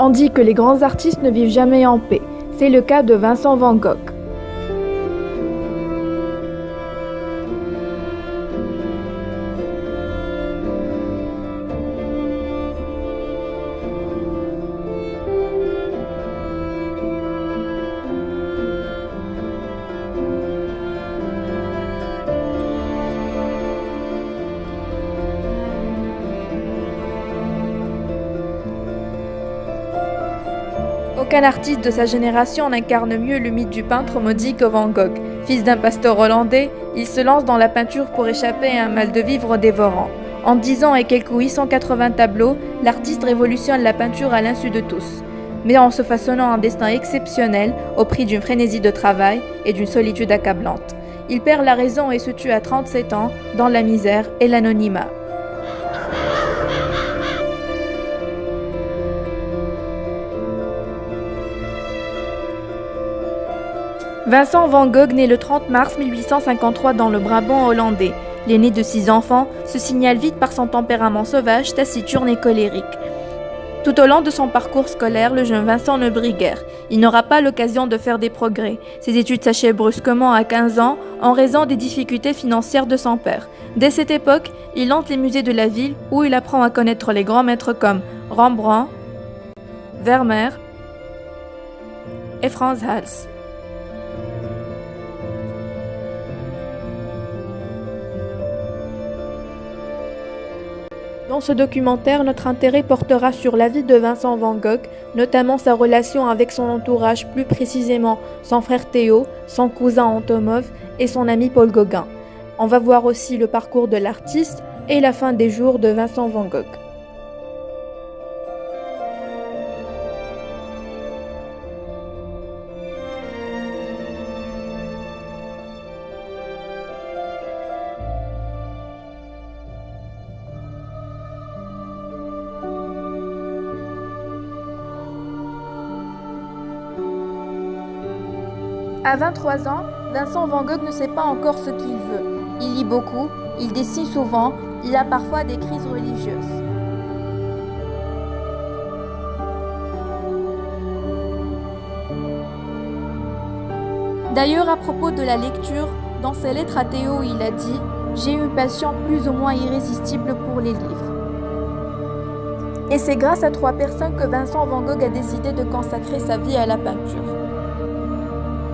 On dit que les grands artistes ne vivent jamais en paix. C'est le cas de Vincent van Gogh. Aucun artiste de sa génération n'incarne mieux le mythe du peintre maudit que Van Gogh. Fils d'un pasteur hollandais, il se lance dans la peinture pour échapper à un mal de vivre dévorant. En 10 ans et quelques 880 tableaux, l'artiste révolutionne la peinture à l'insu de tous. Mais en se façonnant un destin exceptionnel au prix d'une frénésie de travail et d'une solitude accablante. Il perd la raison et se tue à 37 ans dans la misère et l'anonymat. Vincent van Gogh naît le 30 mars 1853 dans le Brabant hollandais. L'aîné de 6 enfants se signale vite par son tempérament sauvage, taciturne et colérique. Tout au long de son parcours scolaire, le jeune Vincent ne brille guère. Il n'aura pas l'occasion de faire des progrès. Ses études s'achèvent brusquement à 15 ans en raison des difficultés financières de son père. Dès cette époque, il hante les musées de la ville où il apprend à connaître les grands maîtres comme Rembrandt, Vermeer et Frans Hals. Dans ce documentaire, notre intérêt portera sur la vie de Vincent van Gogh, notamment sa relation avec son entourage, plus précisément son frère Théo, son cousin Antomov et son ami Paul Gauguin. On va voir aussi le parcours de l'artiste et la fin des jours de Vincent van Gogh. À 23 ans, Vincent van Gogh ne sait pas encore ce qu'il veut. Il lit beaucoup, il dessine souvent, il a parfois des crises religieuses. D'ailleurs, à propos de la lecture, dans ses lettres à Théo, il a dit « J'ai une passion plus ou moins irrésistible pour les livres ». Et c'est grâce à 3 personnes que Vincent van Gogh a décidé de consacrer sa vie à la peinture.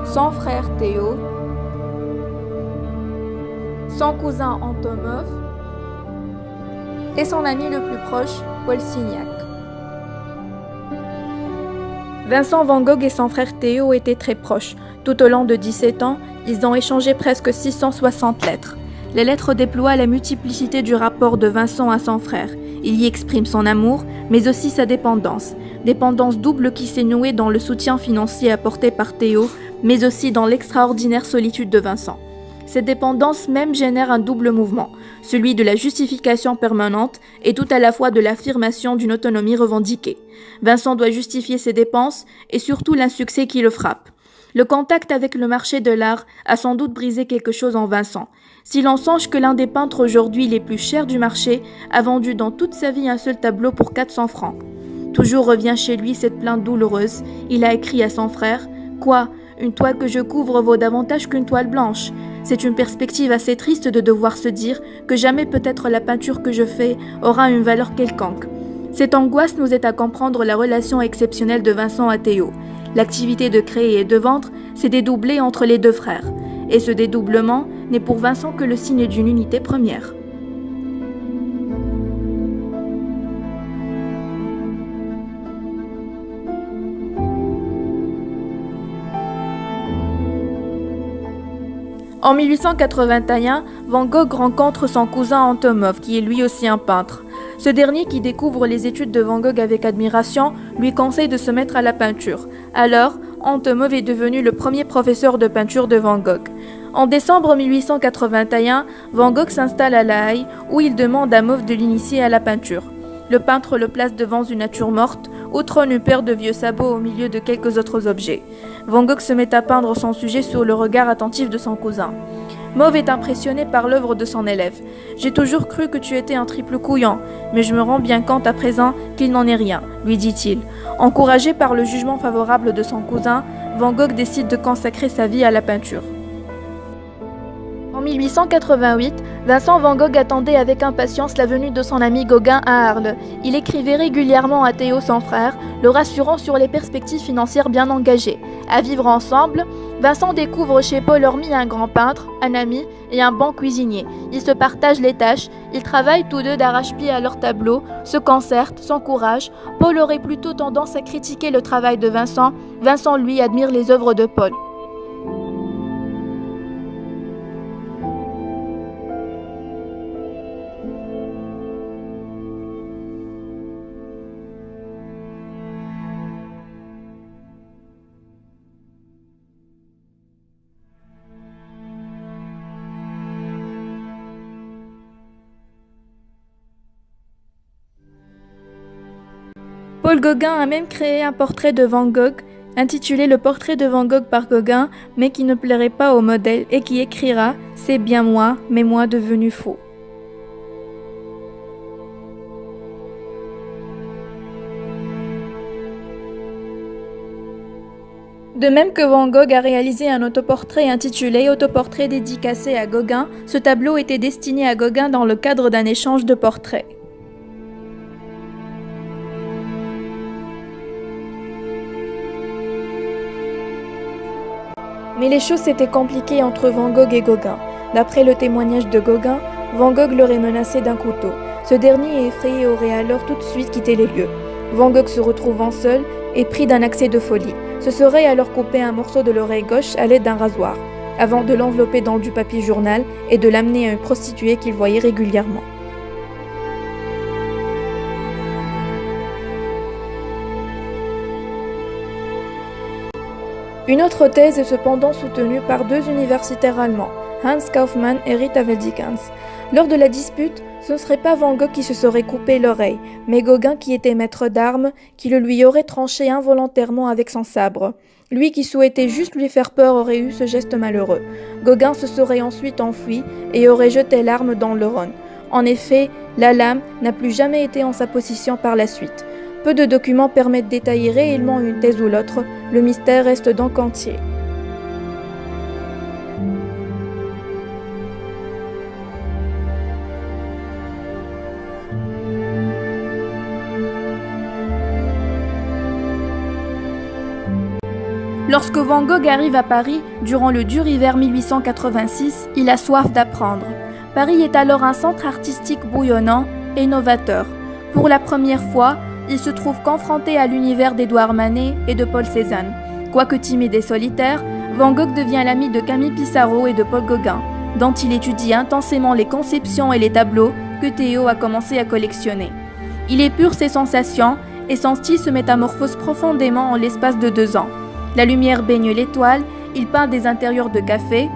Son frère Théo, son cousin Antomov et son ami le plus proche, Paul Signac. Vincent van Gogh et son frère Théo étaient très proches. Tout au long de 17 ans, ils ont échangé presque 660 lettres. Les lettres déploient la multiplicité du rapport de Vincent à son frère. Il y exprime son amour, mais aussi sa dépendance. Dépendance double qui s'est nouée dans le soutien financier apporté par Théo, mais aussi dans l'extraordinaire solitude de Vincent. Cette dépendance même génère un double mouvement, celui de la justification permanente et tout à la fois de l'affirmation d'une autonomie revendiquée. Vincent doit justifier ses dépenses et surtout l'insuccès qui le frappe. Le contact avec le marché de l'art a sans doute brisé quelque chose en Vincent. Si l'on songe que l'un des peintres aujourd'hui les plus chers du marché a vendu dans toute sa vie un seul tableau pour 400 francs. Toujours revient chez lui cette plainte douloureuse. Il a écrit à son frère « Quoi ? Une toile que je couvre vaut davantage qu'une toile blanche. » C'est une perspective assez triste de devoir se dire que jamais peut-être la peinture que je fais aura une valeur quelconque. Cette angoisse nous aide à comprendre la relation exceptionnelle de Vincent à Théo. L'activité de créer et de vendre s'est dédoublée entre les 2 frères. Et ce dédoublement n'est pour Vincent que le signe d'une unité première. En 1881, Van Gogh rencontre son cousin Antomov, qui est lui aussi un peintre. Ce dernier, qui découvre les études de Van Gogh avec admiration, lui conseille de se mettre à la peinture. Alors, Antomov est devenu le premier professeur de peinture de Van Gogh. En décembre 1881, Van Gogh s'installe à La Haye, où il demande à Mauve de l'initier à la peinture. Le peintre le place devant une nature morte, où trône une paire de vieux sabots au milieu de quelques autres objets. Van Gogh se met à peindre son sujet sous le regard attentif de son cousin. Mauve est impressionné par l'œuvre de son élève. « J'ai toujours cru que tu étais un triple couillant, mais je me rends bien compte à présent qu'il n'en est rien, » lui dit-il. Encouragé par le jugement favorable de son cousin, Van Gogh décide de consacrer sa vie à la peinture. En 1888, Vincent Van Gogh attendait avec impatience la venue de son ami Gauguin à Arles. Il écrivait régulièrement à Théo, son frère, le rassurant sur les perspectives financières bien engagées. À vivre ensemble, Vincent découvre chez Paul Ormy un grand peintre, un ami et un bon cuisinier. Ils se partagent les tâches, ils travaillent tous deux d'arrache-pied à leurs tableaux, se concertent, s'encouragent. Paul aurait plutôt tendance à critiquer le travail de Vincent. Vincent, lui, admire les œuvres de Paul. Paul Gauguin a même créé un portrait de Van Gogh, intitulé Le portrait de Van Gogh par Gauguin, mais qui ne plairait pas au modèle et qui écrira « C'est bien moi, mais moi devenu fou ». De même que Van Gogh a réalisé un autoportrait intitulé « Autoportrait dédicacé à Gauguin », ce tableau était destiné à Gauguin dans le cadre d'un échange de portraits. Mais les choses s'étaient compliquées entre Van Gogh et Gauguin. D'après le témoignage de Gauguin, Van Gogh l'aurait menacé d'un couteau. Ce dernier, effrayé, aurait alors tout de suite quitté les lieux. Van Gogh se retrouvant seul et pris d'un accès de folie, se serait alors coupé un morceau de l'oreille gauche à l'aide d'un rasoir, avant de l'envelopper dans du papier journal et de l'amener à une prostituée qu'il voyait régulièrement. Une autre thèse est cependant soutenue par deux universitaires allemands, Hans Kaufmann et Rita Weldikens. Lors de la dispute, ce ne serait pas Van Gogh qui se serait coupé l'oreille, mais Gauguin qui était maître d'armes, qui le lui aurait tranché involontairement avec son sabre. Lui qui souhaitait juste lui faire peur aurait eu ce geste malheureux. Gauguin se serait ensuite enfui et aurait jeté l'arme dans le Rhône. En effet, la lame n'a plus jamais été en sa possession par la suite. Peu de documents permettent de détailler réellement une thèse ou l'autre, le mystère reste donc entier. Lorsque Van Gogh arrive à Paris, durant le dur hiver 1886, il a soif d'apprendre. Paris est alors un centre artistique bouillonnant et novateur. Pour la première fois, il se trouve confronté à l'univers d'Édouard Manet et de Paul Cézanne. Quoique timide et solitaire, Van Gogh devient l'ami de Camille Pissarro et de Paul Gauguin, dont il étudie intensément les conceptions et les tableaux que Théo a commencé à collectionner. Il épure ses sensations et son style se métamorphose profondément en l'espace de 2 ans. La lumière baigne l'étoile, il peint des intérieurs de café,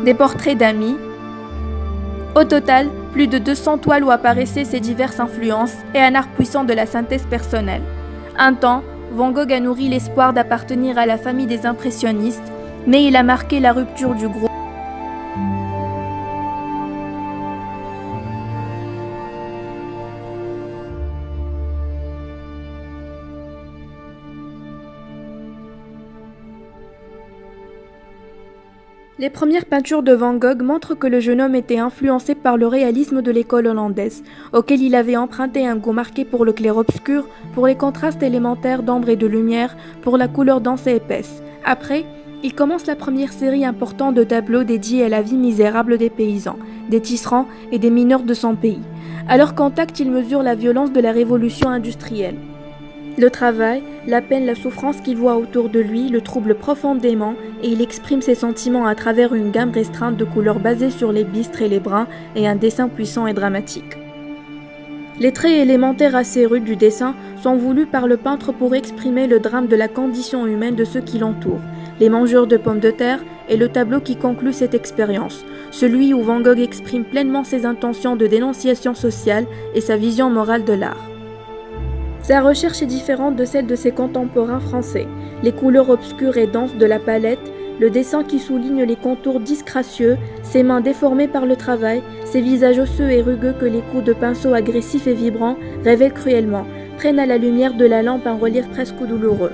des portraits d'amis. Au total, plus de 200 toiles où apparaissaient ses diverses influences et un art puissant de la synthèse personnelle. Un temps, Van Gogh a nourri l'espoir d'appartenir à la famille des impressionnistes, mais il a marqué la rupture du groupe. Les premières peintures de Van Gogh montrent que le jeune homme était influencé par le réalisme de l'école hollandaise, auquel il avait emprunté un goût marqué pour le clair-obscur, pour les contrastes élémentaires d'ombre et de lumière, pour la couleur dense et épaisse. Après, il commence la première série importante de tableaux dédiés à la vie misérable des paysans, des tisserands et des mineurs de son pays. À leur contact, il mesure la violence de la révolution industrielle. Le travail, la peine, la souffrance qu'il voit autour de lui le trouble profondément et il exprime ses sentiments à travers une gamme restreinte de couleurs basées sur les bistres et les bruns et un dessin puissant et dramatique. Les traits élémentaires assez rudes du dessin sont voulus par le peintre pour exprimer le drame de la condition humaine de ceux qui l'entourent, les mangeurs de pommes de terre et le tableau qui conclut cette expérience, celui où Van Gogh exprime pleinement ses intentions de dénonciation sociale et sa vision morale de l'art. Sa recherche est différente de celle de ses contemporains français. Les couleurs obscures et denses de la palette, le dessin qui souligne les contours disgracieux, ses mains déformées par le travail, ses visages osseux et rugueux que les coups de pinceau agressifs et vibrants révèlent cruellement, prennent à la lumière de la lampe un relief presque douloureux.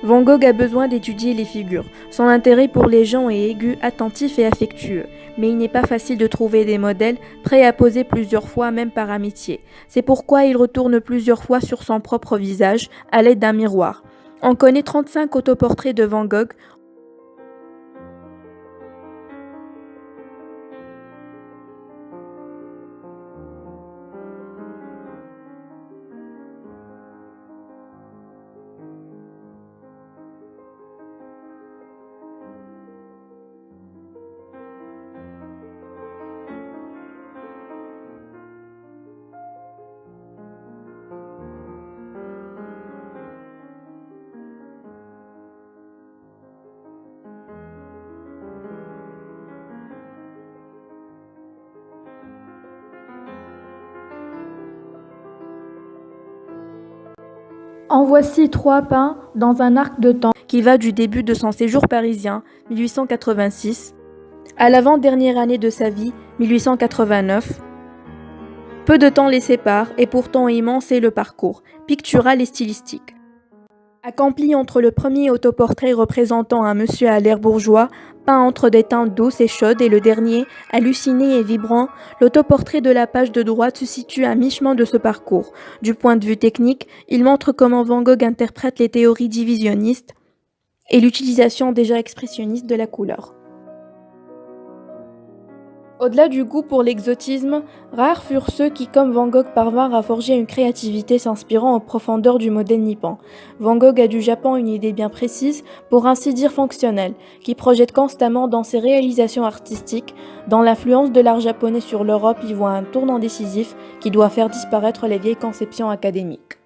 Van Gogh a besoin d'étudier les figures. Son intérêt pour les gens est aigu, attentif et affectueux. Mais il n'est pas facile de trouver des modèles prêts à poser plusieurs fois, même par amitié. C'est pourquoi il retourne plusieurs fois sur son propre visage à l'aide d'un miroir. On connaît 35 autoportraits de Van Gogh. En voici 3 peints dans un arc de temps qui va du début de son séjour parisien, 1886, à l'avant-dernière année de sa vie, 1889. Peu de temps les sépare et pourtant immense est le parcours, pictural et stylistique. Accompli entre le premier autoportrait représentant un monsieur à l'air bourgeois, peint entre des teintes douces et chaudes, et le dernier, halluciné et vibrant, l'autoportrait de la page de droite se situe à mi-chemin de ce parcours. Du point de vue technique, il montre comment Van Gogh interprète les théories divisionnistes et l'utilisation déjà expressionniste de la couleur. Au-delà du goût pour l'exotisme, rares furent ceux qui, comme Van Gogh, parvinrent à forger une créativité s'inspirant aux profondeurs du modèle nippon. Van Gogh a du Japon une idée bien précise, pour ainsi dire fonctionnelle, qui projette constamment dans ses réalisations artistiques. Dans l'influence de l'art japonais sur l'Europe, y voit un tournant décisif qui doit faire disparaître les vieilles conceptions académiques.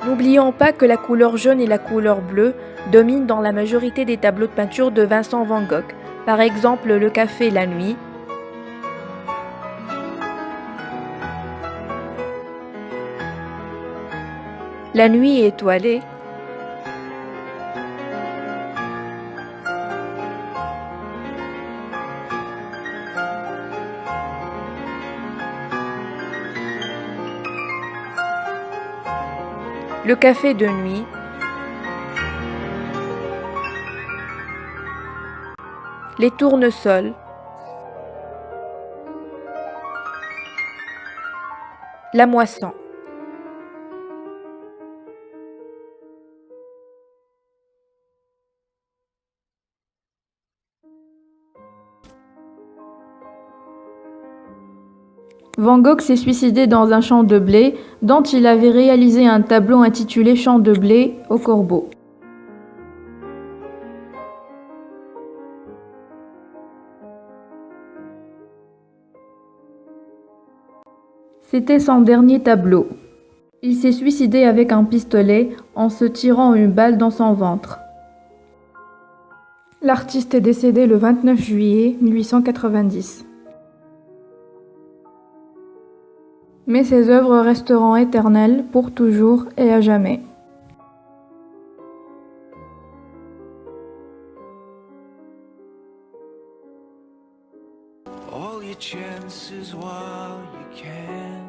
N'oublions pas que la couleur jaune et la couleur bleue dominent dans la majorité des tableaux de peinture de Vincent Van Gogh. Par exemple, le café La Nuit, La nuit étoilée, le café de nuit, les tournesols, la moisson. Van Gogh s'est suicidé dans un champ de blé, dont il avait réalisé un tableau intitulé Champ de blé au corbeau. C'était son dernier tableau. Il s'est suicidé avec un pistolet en se tirant une balle dans son ventre. L'artiste est décédé le 29 juillet 1890. Mais ses œuvres resteront éternelles pour toujours et à jamais. All your chances while you can.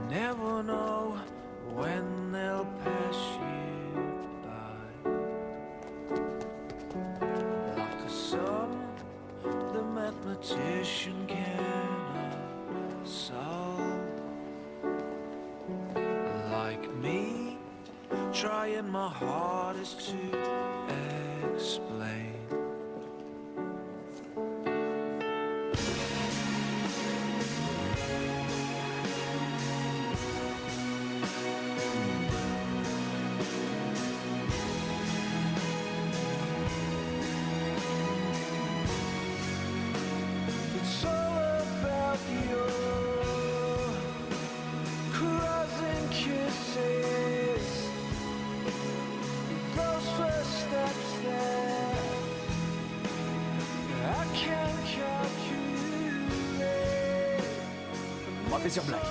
Never know when they'll pass you by. Like a sum the mathematician cannot solve. Like me, trying my hardest to explain. Professeur Black.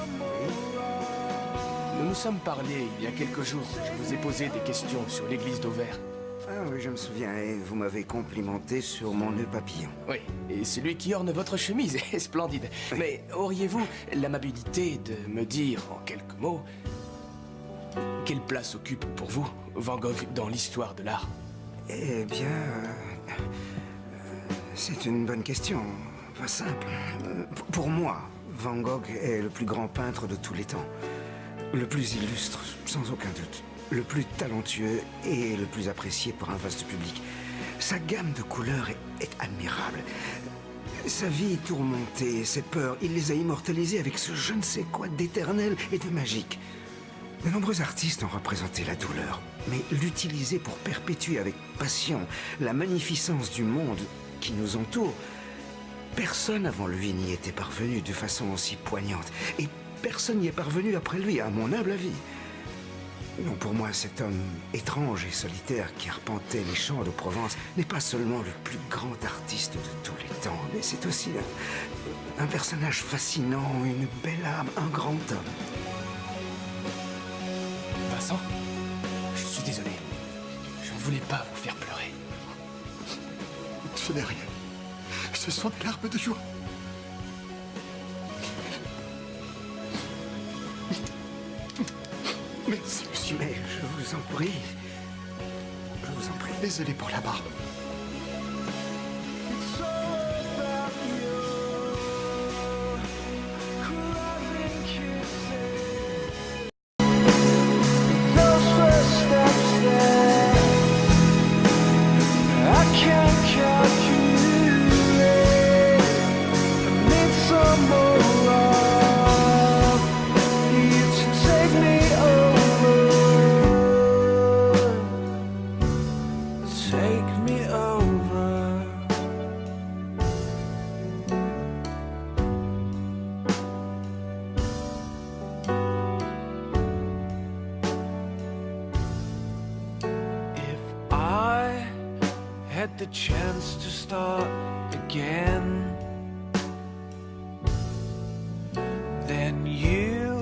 Nous nous sommes parlé il y a quelques jours. Je vous ai posé des questions sur l'église d'Auvers. Ah oui, je me souviens, et vous m'avez complimenté sur mon nœud papillon. Oui, et celui qui orne votre chemise est splendide. Mais auriez-vous l'amabilité de me dire, en quelques mots, quelle place occupe pour vous Van Gogh dans l'histoire de l'art? Eh bien, c'est une bonne question. Pas simple. Pour moi, Van Gogh est le plus grand peintre de tous les temps. Le plus illustre, sans aucun doute. Le plus talentueux et le plus apprécié par un vaste public. Sa gamme de couleurs est admirable. Sa vie tourmentée, ses peurs, il les a immortalisées avec ce je ne sais quoi d'éternel et de magique. De nombreux artistes ont représenté la douleur, mais l'utiliser pour perpétuer avec passion la magnificence du monde qui nous entoure, personne avant lui n'y était parvenu de façon aussi poignante. Et personne n'y est parvenu après lui, à mon humble avis. Non, pour moi, cet homme étrange et solitaire qui arpentait les champs de Provence n'est pas seulement le plus grand artiste de tous les temps, mais c'est aussi un personnage fascinant, une belle âme, un grand homme. Vincent, je suis désolé. Je ne voulais pas vous faire pleurer. Ce n'est rien. Ce sont des larmes de joie. Merci, monsieur. Mais je vous en prie. Je vous en prie. Désolé pour la barbe. It's all about you. Loving kisses. Those first steps there, I can't calculate. I need some more love. You to take me over. Take me over. If I had the chance to start again,